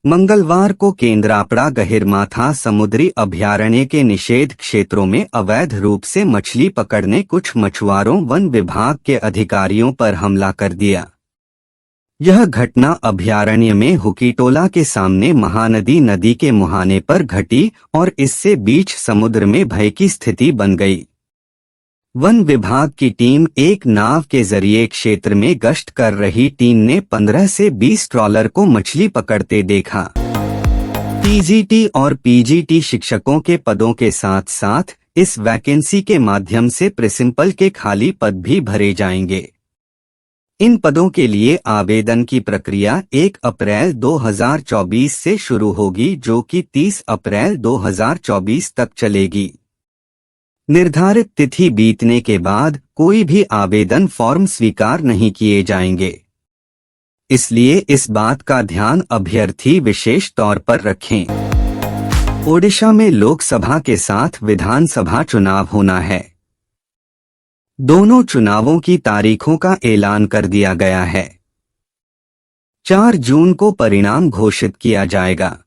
मंगलवार को केंद्रापड़ा गहिरमाथा समुद्री अभयारण्य के निषेध क्षेत्रों में अवैध रूप से मछली पकड़ने कुछ मछुआरों वन विभाग के अधिकारियों पर हमला कर दिया। यह घटना अभयारण्य में हुकीटोला के सामने महानदी नदी के मुहाने पर घटी और इससे बीच समुद्र में भय की स्थिति बन गई। वन विभाग की टीम एक नाव के जरिए क्षेत्र में गश्त कर रही टीम ने 15 से 20 ट्रॉलर को मछली पकड़ते देखा। टीजीटी और पीजीटी शिक्षकों के पदों के साथ साथ इस वैकेंसी के माध्यम से प्रिंसिपल के खाली पद भी भरे जाएंगे। इन पदों के लिए आवेदन की प्रक्रिया 1 अप्रैल 2024 से शुरू होगी, जो कि 30 अप्रैल 2024 तक चलेगी। निर्धारित तिथि बीतने के बाद कोई भी आवेदन फॉर्म स्वीकार नहीं किए जाएंगे, इसलिए इस बात का ध्यान अभ्यर्थी विशेष तौर पर रखें। ओडिशा में लोकसभा के साथ विधानसभा चुनाव होना है। दोनों चुनावों की तारीखों का ऐलान कर दिया गया है। 4 जून को परिणाम घोषित किया जाएगा।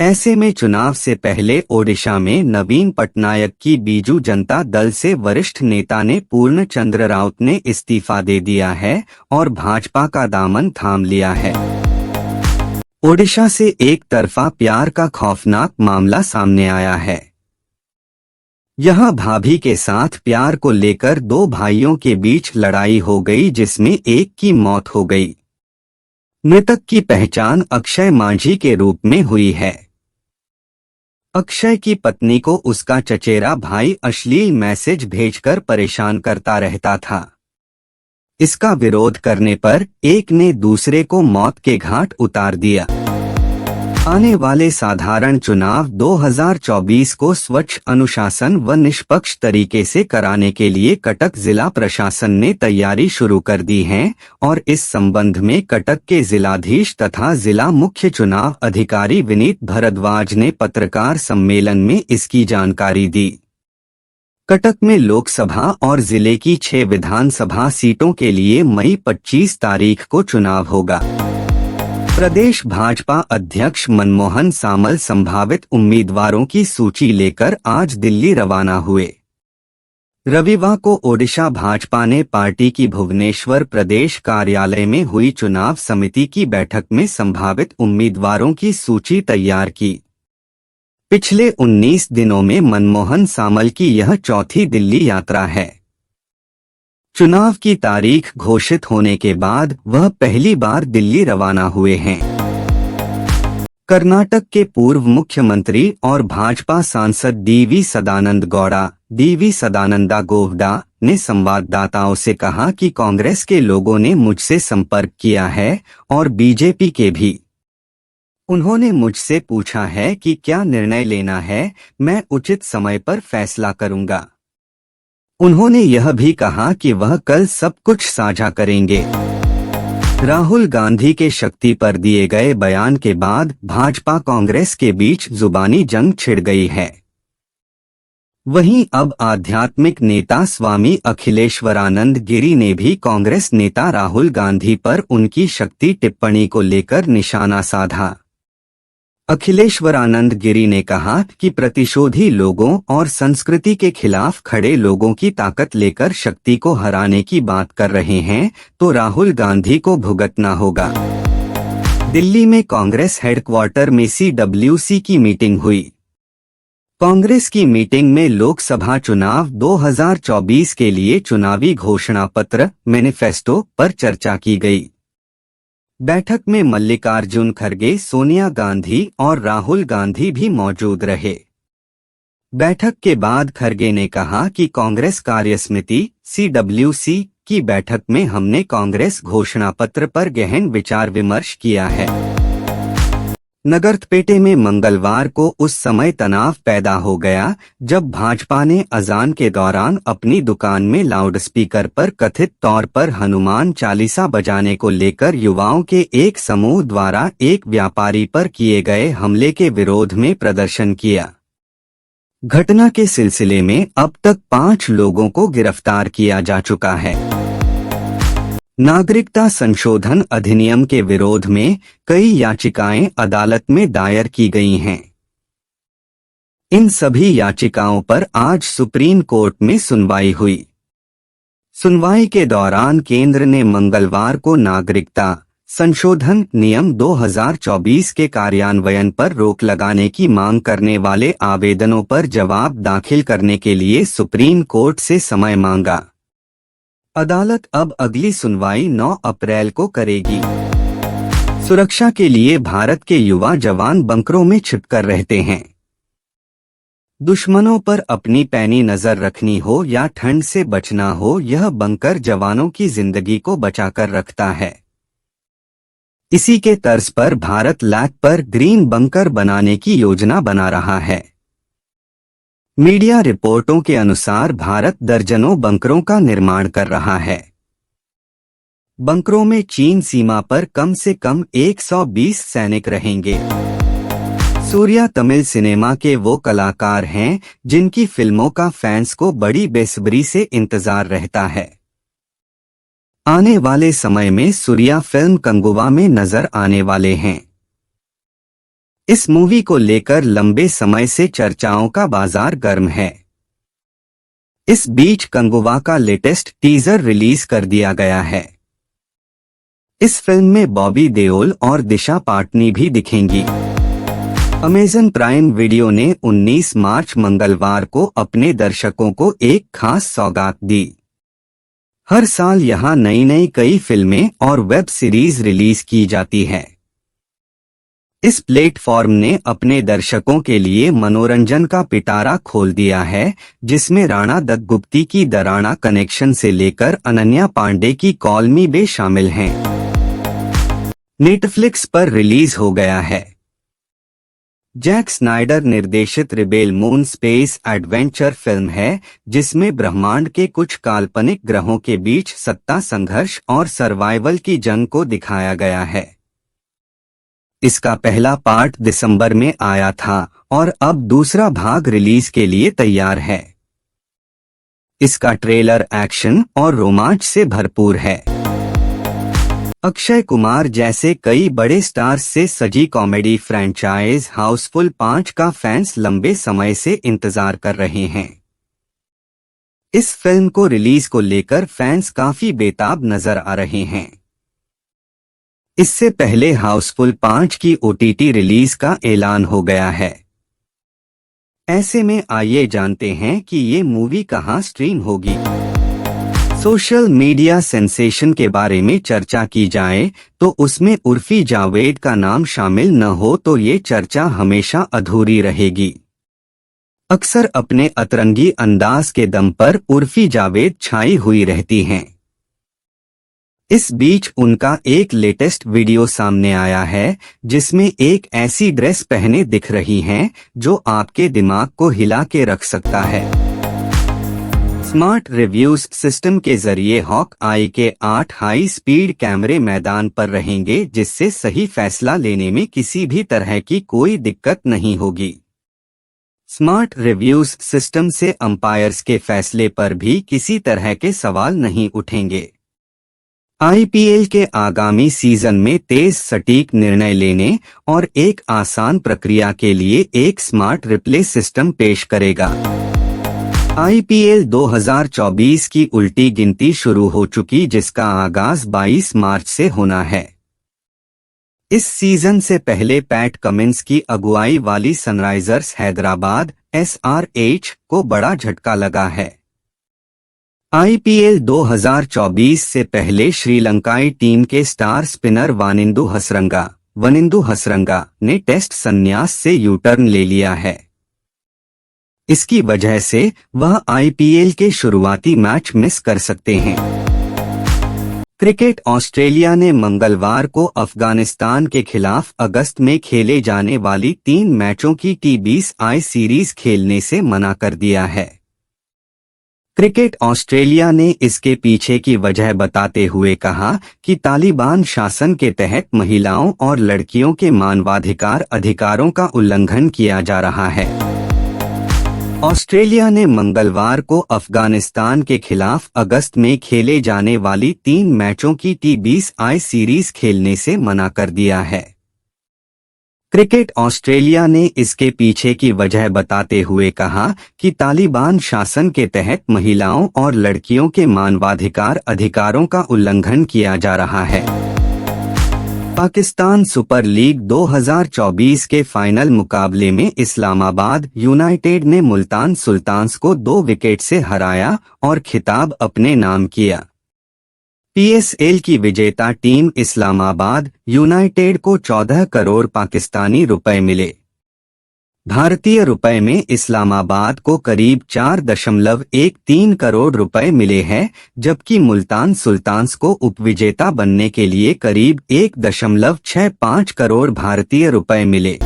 ऐसे में चुनाव से पहले ओडिशा में नवीन पटनायक की बीजू जनता दल से वरिष्ठ नेता ने पूर्ण चंद्र राउत ने इस्तीफा दे दिया है और भाजपा का दामन थाम लिया है। ओडिशा से एक तरफा प्यार का खौफनाक मामला सामने आया है। यहां भाभी के साथ प्यार को लेकर 2 भाइयों के बीच लड़ाई हो गई, जिसमें एक की मौत हो गई। मृतक की पहचान अक्षय मांझी के रूप में हुई है। अक्षय की पत्नी को उसका चचेरा भाई अश्लील मैसेज भेजकर परेशान करता रहता था। इसका विरोध करने पर एक ने दूसरे को मौत के घाट उतार दिया। आने वाले साधारण चुनाव 2024 को स्वच्छ, अनुशासन व निष्पक्ष तरीके से कराने के लिए कटक जिला प्रशासन ने तैयारी शुरू कर दी है और इस संबंध में कटक के जिलाधीश तथा जिला मुख्य चुनाव अधिकारी विनीत भारद्वाज ने पत्रकार सम्मेलन में इसकी जानकारी दी। कटक में लोकसभा और जिले की 6 विधानसभा सीटों के लिए मई 25 तारीख को चुनाव होगा। प्रदेश भाजपा अध्यक्ष मनमोहन सामल संभावित उम्मीदवारों की सूची लेकर आज दिल्ली रवाना हुए। रविवार को ओडिशा भाजपा ने पार्टी की भुवनेश्वर प्रदेश कार्यालय में हुई चुनाव समिति की बैठक में संभावित उम्मीदवारों की सूची तैयार की। पिछले 19 दिनों में मनमोहन सामल की यह चौथी दिल्ली यात्रा है। चुनाव की तारीख घोषित होने के बाद वह पहली बार दिल्ली रवाना हुए हैं। कर्नाटक के पूर्व मुख्यमंत्री और भाजपा सांसद डीवी सदानंदा गौड़ा ने संवाददाताओं से कहा कि कांग्रेस के लोगों ने मुझसे संपर्क किया है और बीजेपी के भी। उन्होंने मुझसे पूछा है कि क्या निर्णय लेना है, मैं उचित समय पर फैसला करूंगा। उन्होंने यह भी कहा कि वह कल सब कुछ साझा करेंगे। राहुल गांधी के शक्ति पर दिए गए बयान के बाद भाजपा कांग्रेस के बीच जुबानी जंग छिड़ गई है। वहीं अब आध्यात्मिक नेता स्वामी अखिलेश्वरानंद गिरी ने भी कांग्रेस नेता राहुल गांधी पर उनकी शक्ति टिप्पणी को लेकर निशाना साधा। अखिलेश्वरानंद गिरी ने कहा कि प्रतिशोधी लोगों और संस्कृति के खिलाफ खड़े लोगों की ताकत लेकर शक्ति को हराने की बात कर रहे हैं, तो राहुल गांधी को भुगतना होगा। दिल्ली में कांग्रेस हेडक्वार्टर में CWC की मीटिंग हुई। कांग्रेस की मीटिंग में लोकसभा चुनाव 2024 के लिए चुनावी घोषणा पत्र मैनिफेस्टो पर चर्चा की गई। बैठक में मल्लिकार्जुन खड़गे, सोनिया गांधी और राहुल गांधी भी मौजूद रहे। बैठक के बाद खड़गे ने कहा कि कांग्रेस कार्यसमिति CWC की बैठक में हमने कांग्रेस घोषणा पत्र पर गहन विचार विमर्श किया है। नगरपेटे में मंगलवार को उस समय तनाव पैदा हो गया जब भाजपा ने अजान के दौरान अपनी दुकान में लाउडस्पीकर पर कथित तौर पर हनुमान चालीसा बजाने को लेकर युवाओं के एक समूह द्वारा एक व्यापारी पर किए गए हमले के विरोध में प्रदर्शन किया। घटना के सिलसिले में अब तक 5 लोगों को गिरफ्तार किया जा चुका है। नागरिकता संशोधन अधिनियम के विरोध में कई याचिकाएं अदालत में दायर की गई हैं। इन सभी याचिकाओं पर आज सुप्रीम कोर्ट में सुनवाई हुई। सुनवाई के दौरान केंद्र ने मंगलवार को नागरिकता संशोधन नियम 2024 के कार्यान्वयन पर रोक लगाने की मांग करने वाले आवेदनों पर जवाब दाखिल करने के लिए सुप्रीम कोर्ट से समय मांगा। अदालत अब अगली सुनवाई 9 अप्रैल को करेगी। सुरक्षा के लिए भारत के युवा जवान बंकरों में छिपकर रहते हैं। दुश्मनों पर अपनी पैनी नजर रखनी हो या ठंड से बचना हो, यह बंकर जवानों की जिंदगी को बचाकर रखता है। इसी के तर्ज पर भारत लैक पर ग्रीन बंकर बनाने की योजना बना रहा है। मीडिया रिपोर्टों के अनुसार भारत दर्जनों बंकरों का निर्माण कर रहा है। बंकरों में चीन सीमा पर कम से कम 120 सैनिक रहेंगे। सूर्या तमिल सिनेमा के वो कलाकार हैं जिनकी फिल्मों का फैंस को बड़ी बेसब्री से इंतजार रहता है। आने वाले समय में सूर्या फिल्म कंगुवा में नजर आने वाले हैं। इस मूवी को लेकर लंबे समय से चर्चाओं का बाजार गर्म है। इस बीच कंगुवा का लेटेस्ट टीजर रिलीज कर दिया गया है। इस फिल्म में बॉबी देओल और दिशा पाटनी भी दिखेंगी। अमेज़न प्राइम वीडियो ने 19 मार्च मंगलवार को अपने दर्शकों को एक खास सौगात दी। हर साल यहां नई कई फिल्में और वेब सीरीज रिलीज की जाती है। इस प्लेटफॉर्म ने अपने दर्शकों के लिए मनोरंजन का पिटारा खोल दिया है, जिसमें राणा दत्तगुप्ती की द राणा कनेक्शन से लेकर अनन्या पांडे की कॉल मी बे शामिल हैं। नेटफ्लिक्स पर रिलीज हो गया है। जैक स्नाइडर निर्देशित rebel moon space adventure film है, जिसमें ब्रह्मांड के कुछ काल्पनिक ग्रहों के बीच सत्ता संघर्ष और सर्वाइवल की जंग को दिखाया गया है। इसका पहला पार्ट दिसंबर में आया था और अब दूसरा भाग रिलीज के लिए तैयार है। इसका ट्रेलर एक्शन और रोमांच से भरपूर है। अक्षय कुमार जैसे कई बड़े स्टार्स से सजी कॉमेडी फ्रेंचाइज हाउसफुल 5 का फैंस लंबे समय से इंतजार कर रहे हैं। इस फिल्म को रिलीज को लेकर फैंस काफी बेताब नजर आ रहे हैं। इससे पहले हाउसफुल 5 की OTT रिलीज का ऐलान हो गया है। ऐसे में आइए जानते हैं कि ये मूवी कहां स्ट्रीम होगी। सोशल मीडिया सेंसेशन के बारे में चर्चा की जाए तो उसमें उर्फी जावेद का नाम शामिल न हो तो ये चर्चा हमेशा अधूरी रहेगी। अक्सर अपने अतरंगी अंदाज के दम पर उर्फी जावेद छाई हुई रहती हैं। इस बीच उनका एक लेटेस्ट वीडियो सामने आया है, जिसमें एक ऐसी ड्रेस पहने दिख रही हैं जो आपके दिमाग को हिला के रख सकता है। स्मार्ट रिव्यूज सिस्टम के जरिए हॉक आई के 8 हाई स्पीड कैमरे मैदान पर रहेंगे, जिससे सही फैसला लेने में किसी भी तरह की कोई दिक्कत नहीं होगी। स्मार्ट रिव्यूज सिस्टम से अंपायर्स के फैसले पर भी किसी तरह के सवाल नहीं उठेंगे। IPL के आगामी सीजन में तेज सटीक निर्णय लेने और एक आसान प्रक्रिया के लिए एक स्मार्ट रिप्ले सिस्टम पेश करेगा। IPL 2024 की उल्टी गिनती शुरू हो चुकी, जिसका आगाज 22 मार्च से होना है। इस सीजन से पहले पैट कमिंस की अगुवाई वाली सनराइजर्स हैदराबाद SRH को बड़ा झटका लगा है। IPL 2024 से पहले श्रीलंकाई टीम के स्टार स्पिनर वानिंदु हसरंगा ने टेस्ट संन्यास से यूटर्न ले लिया है। इसकी वजह से वह IPL के शुरुआती मैच मिस कर सकते हैं। क्रिकेट ऑस्ट्रेलिया ने मंगलवार को अफगानिस्तान के खिलाफ अगस्त में खेले जाने वाली 3 मैचों की T20I सीरीज खेलने से मना कर दिया है। क्रिकेट ऑस्ट्रेलिया ने इसके पीछे की वजह बताते हुए कहा कि तालिबान शासन के तहत महिलाओं और लड़कियों के मानवाधिकार अधिकारों का उल्लंघन किया जा रहा है। ऑस्ट्रेलिया ने मंगलवार को अफगानिस्तान के खिलाफ अगस्त में खेले जाने वाली 3 मैचों की T20I सीरीज खेलने से मना कर दिया है। क्रिकेट ऑस्ट्रेलिया ने इसके पीछे की वजह बताते हुए कहा कि तालिबान शासन के तहत महिलाओं और लड़कियों के मानवाधिकार अधिकारों का उल्लंघन किया जा रहा है। पाकिस्तान सुपर लीग 2024 के फाइनल मुकाबले में इस्लामाबाद यूनाइटेड ने मुल्तान सुल्तान्स को 2 विकेट से हराया और खिताब अपने नाम किया। PSL की विजेता टीम इस्लामाबाद यूनाइटेड को 14 करोड़ पाकिस्तानी रुपए मिले। भारतीय रुपए में इस्लामाबाद को करीब 4.13 करोड़ रुपए मिले हैं, जबकि मुल्तान सुल्तान्स को उपविजेता बनने के लिए करीब 1.65 करोड़ भारतीय रुपए मिले।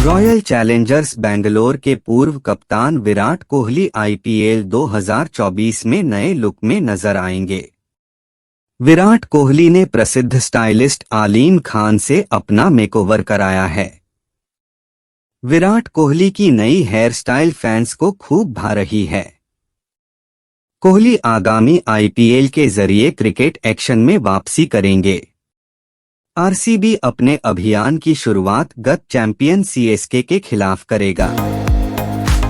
रॉयल चैलेंजर्स बेंगलोर के पूर्व कप्तान विराट कोहली IPL 2024 में नए लुक में नजर आएंगे। विराट कोहली ने प्रसिद्ध स्टाइलिस्ट आलीम खान से अपना मेकओवर कराया है। विराट कोहली की नई हेयर स्टाइल फैंस को खूब भा रही है। कोहली आगामी IPL के जरिए क्रिकेट एक्शन में वापसी करेंगे। RCB अपने अभियान की शुरुआत गत चैंपियन CSK के खिलाफ करेगा।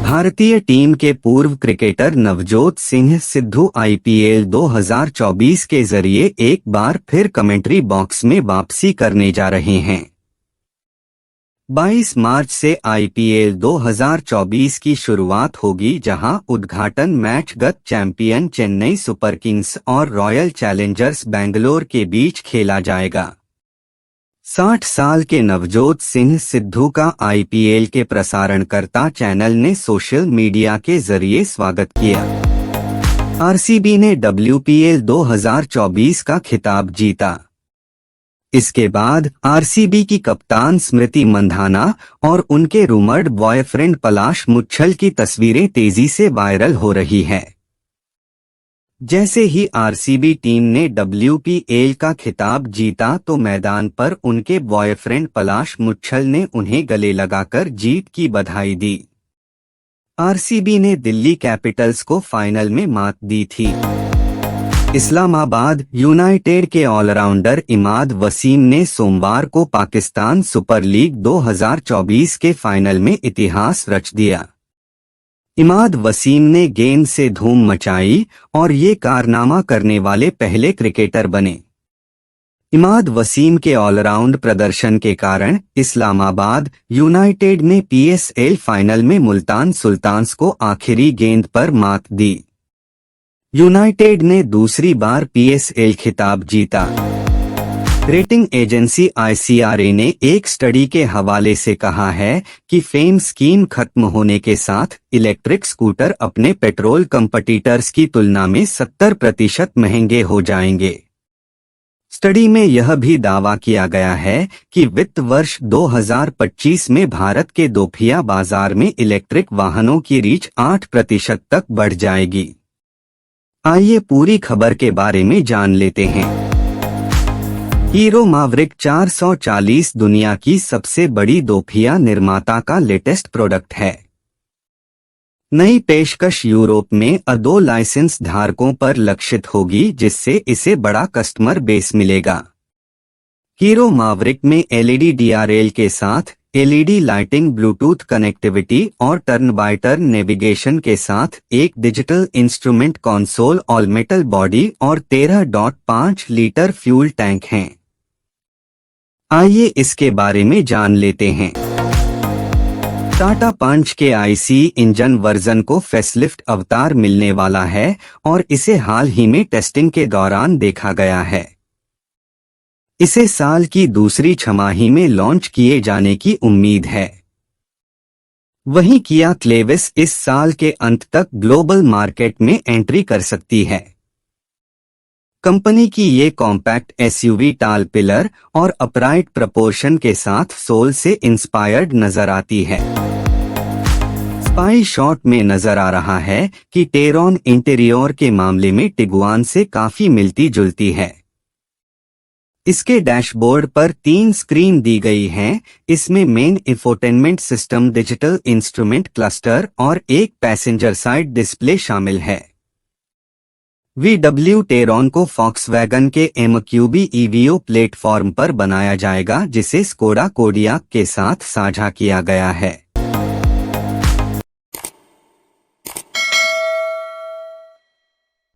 भारतीय टीम के पूर्व क्रिकेटर नवजोत सिंह सिद्धू IPL 2024 के जरिए एक बार फिर कमेंट्री बॉक्स में वापसी करने जा रहे हैं। 22 मार्च से IPL 2024 की शुरुआत होगी, जहां उद्घाटन मैच गत चैंपियन चेन्नई सुपर किंग्स और रॉयल चैलेंजर्स बेंगलोर के बीच खेला जाएगा। 60 साल के नवजोत सिंह सिद्धू का IPL के प्रसारणकर्ता चैनल ने सोशल मीडिया के जरिए स्वागत किया। RCB ने WPL 2024 का खिताब जीता। इसके बाद RCB की कप्तान स्मृति मंधाना और उनके रूमर्ड बॉयफ्रेंड पलाश मुच्छल की तस्वीरें तेजी से वायरल हो रही है। जैसे ही RCB टीम ने WPL का खिताब जीता तो मैदान पर उनके बॉयफ्रेंड पलाश मुच्छल ने उन्हें गले लगाकर जीत की बधाई दी। RCB ने दिल्ली कैपिटल्स को फाइनल में मात दी थी। इस्लामाबाद यूनाइटेड के ऑलराउंडर इमाद वसीम ने सोमवार को पाकिस्तान सुपर लीग 2024 के फाइनल में इतिहास रच दिया। इमाद वसीम ने गेंद से धूम मचाई और ये कारनामा करने वाले पहले क्रिकेटर बने। इमाद वसीम के ऑलराउंड प्रदर्शन के कारण इस्लामाबाद यूनाइटेड ने PSL फाइनल में मुल्तान सुल्तान्स को आखिरी गेंद पर मात दी। यूनाइटेड ने दूसरी बार PSL खिताब जीता। रेटिंग एजेंसी ICRA ने एक स्टडी के हवाले से कहा है कि फेम स्कीम खत्म होने के साथ इलेक्ट्रिक स्कूटर अपने पेट्रोल कंपटीटर्स की तुलना में 70% महंगे हो जाएंगे। स्टडी में यह भी दावा किया गया है कि वित्त वर्ष 2025 में भारत के दोपहिया बाजार में इलेक्ट्रिक वाहनों की रीच 8% तक बढ़ जाएगी। आइए पूरी खबर के बारे में जान लेते हैं। हीरो मैवरिक 440 दुनिया की सबसे बड़ी दोपहिया निर्माता का लेटेस्ट प्रोडक्ट है। नई पेशकश यूरोप में A2 लाइसेंस धारकों पर लक्षित होगी, जिससे इसे बड़ा कस्टमर बेस मिलेगा। हीरो मैवरिक में LED DRL के साथ LED लाइटिंग, ब्लूटूथ कनेक्टिविटी और टर्न बाय टर्न नेविगेशन के साथ एक digital instrument console, all metal body और 13.5 लीटर फ्यूल टैंक हैं। आइए इसके बारे में जान लेते हैं। टाटा पंच के IC इंजन वर्जन को फेसलिफ्ट अवतार मिलने वाला है और इसे हाल ही में टेस्टिंग के दौरान देखा गया है। इसे साल की दूसरी छमाही में लॉन्च किए जाने की उम्मीद है। वहीं किया क्लेविस इस साल के अंत तक ग्लोबल मार्केट में एंट्री कर सकती है। कंपनी की ये कॉम्पैक्ट SUV टाल पिलर और अपराइट प्रपोर्शन के साथ सोल से इंस्पायर्ड नजर आती है। स्पाई शॉट में नजर आ रहा है कि टेरॉन इंटीरियर के मामले में टिगुआन से काफी मिलती जुलती है। इसके डैशबोर्ड पर 3 स्क्रीन दी गई हैं। इसमें main infotainment system, digital instrument cluster और एक पैसेंजर साइड डिस्प्ले शामिल है। VW टेरॉन को फॉक्सवैगन के MQB EVO प्लेटफॉर्म पर बनाया जाएगा, जिसे स्कोडा कोडियाक के साथ साझा किया गया है।